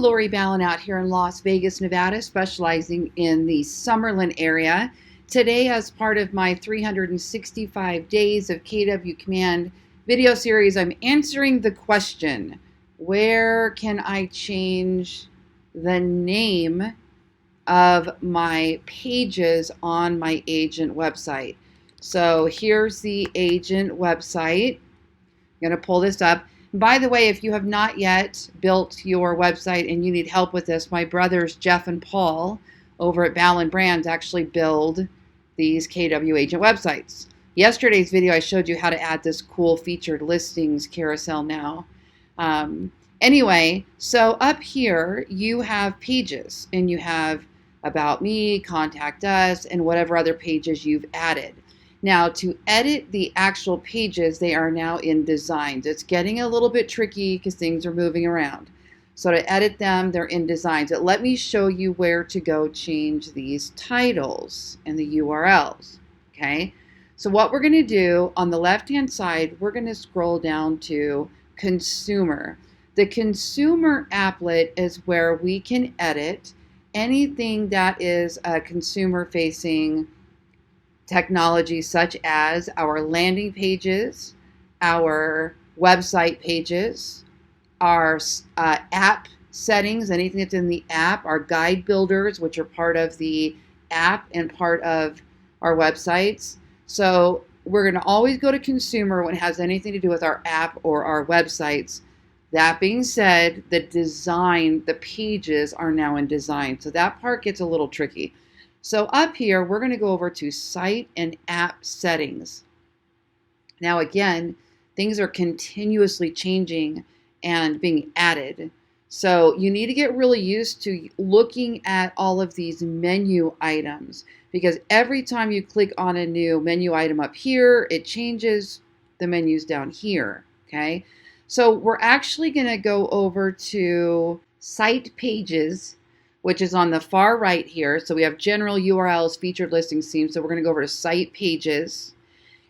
Lori Ballen out here in Las Vegas, Nevada, specializing in the Summerlin area. Today, as part of my 365 Days of KW Command video series, I'm answering the question, where can I change the name of my pages on my agent website? So here's the agent website. I'm going to pull this up. By the way, if you have not yet built your website and you need help with this, my brothers Jeff and Paul over at Ballen Brands actually build these KW agent websites. Yesterday's video, I showed you how to add this cool featured listings carousel now. Anyway, so up here you have pages and you have About Me, Contact Us, and whatever other pages you've added. Now, to edit the actual pages, they are now in designs. It's getting a little bit tricky because things are moving around. So to edit them, they're in designs. But let me show you where to go change these titles and the URLs. Okay, so what we're going to do on the left-hand side, we're going to scroll down to Consumer. The Consumer applet is where we can edit anything that is a consumer-facing technology, such as our landing pages, our website pages, our app settings, anything that's in the app, our guide builders, which are part of the app and part of our websites. So we're going to always go to consumer when it has anything to do with our app or our websites. That being said, the design, the pages are now in design. So that part gets a little tricky. So up here, we're going to go over to Site and App Settings. Now again, things are continuously changing and being added. So you need to get really used to looking at all of these menu items, because every time you click on a new menu item up here, it changes the menus down here, okay? So we're actually going to go over to Site Pages, which is on the far right here. So we have general URLs, featured listings, themes. So we're going to go over to Site Pages.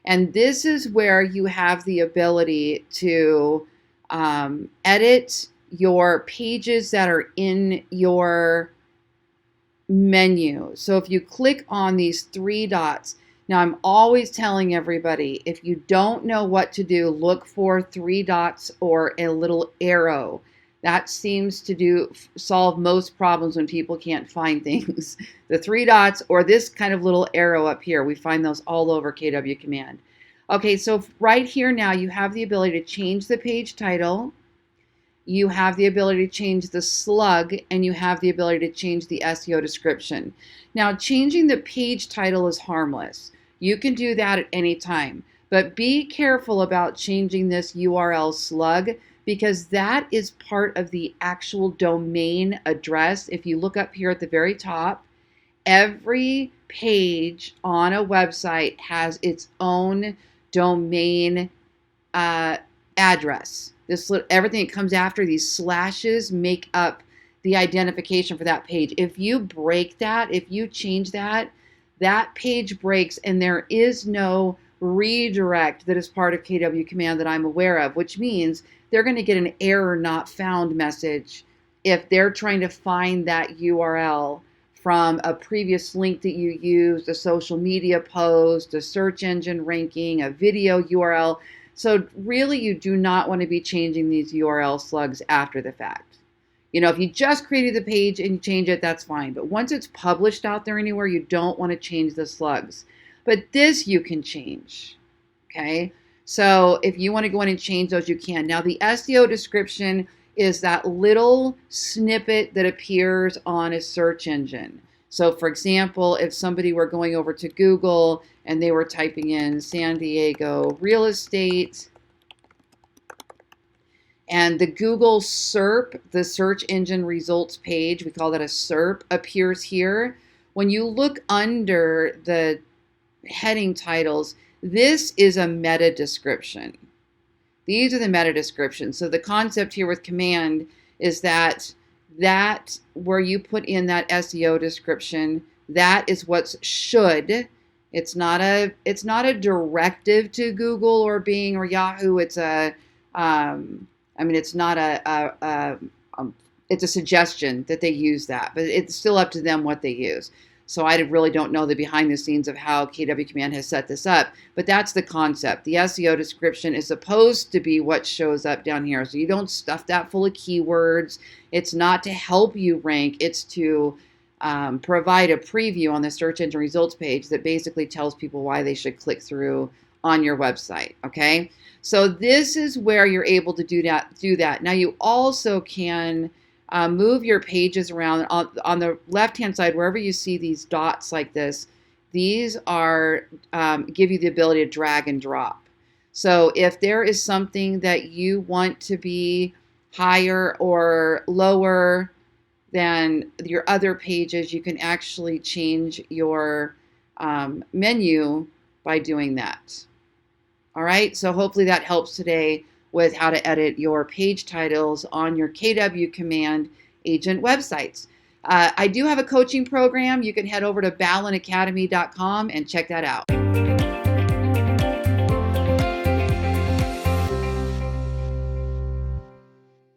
And this is where you have the ability to edit your pages that are in your menu. So if you click on these three dots, now I'm always telling everybody, if you don't know what to do, look for three dots or a little arrow. That seems to solve most problems when people can't find things. The three dots or this kind of little arrow up here, we find those all over KW Command. Okay, so right here now you have the ability to change the page title, you have the ability to change the slug, and you have the ability to change the SEO description. Now, changing the page title is harmless. You can do that at any time, but be careful about changing this URL slug, because that is part of the actual domain address. If you look up here at the very top, every page on a website has its own domain address. Everything that comes after these slashes make up the identification for that page. If you break that, if you change that, that page breaks and there is no redirect that is part of KW Command that I'm aware of, which means they're going to get an error not found message if they're trying to find that URL from a previous link that you used, a social media post, a search engine ranking, a video URL. So really, you do not want to be changing these URL slugs after the fact. You know, if you just created the page and you change it, that's fine. But once it's published out there anywhere, you don't want to change the slugs. But this you can change, okay? So if you want to go in and change those, you can. Now, the SEO description is that little snippet that appears on a search engine. So for example, if somebody were going over to Google and they were typing in San Diego real estate, and the Google SERP, the search engine results page, we call that a SERP, appears here. When you look under the heading titles, this is a meta description. These are the meta descriptions. So the concept here with command is that where you put in that SEO description, that is what's should. It's not a directive to Google or Bing or Yahoo. It's a it's not it's a suggestion that they use that, but it's still up to them what they use. So I really don't know the behind the scenes of how KW Command has set this up, but that's the concept. The SEO description is supposed to be what shows up down here. So you don't stuff that full of keywords. It's not to help you rank. It's to provide a preview on the search engine results page that basically tells people why they should click through on your website. Okay. So this is where you're able to do that. Now you also can move your pages around on the left-hand side, wherever you see these dots like this. These are give you the ability to drag and drop. So if there is something that you want to be higher or lower than your other pages, you can actually change your menu by doing that. All right, so hopefully that helps today with how to edit your page titles on your KW Command agent websites. I do have a coaching program. You can head over to ballenacademy.com and check that out.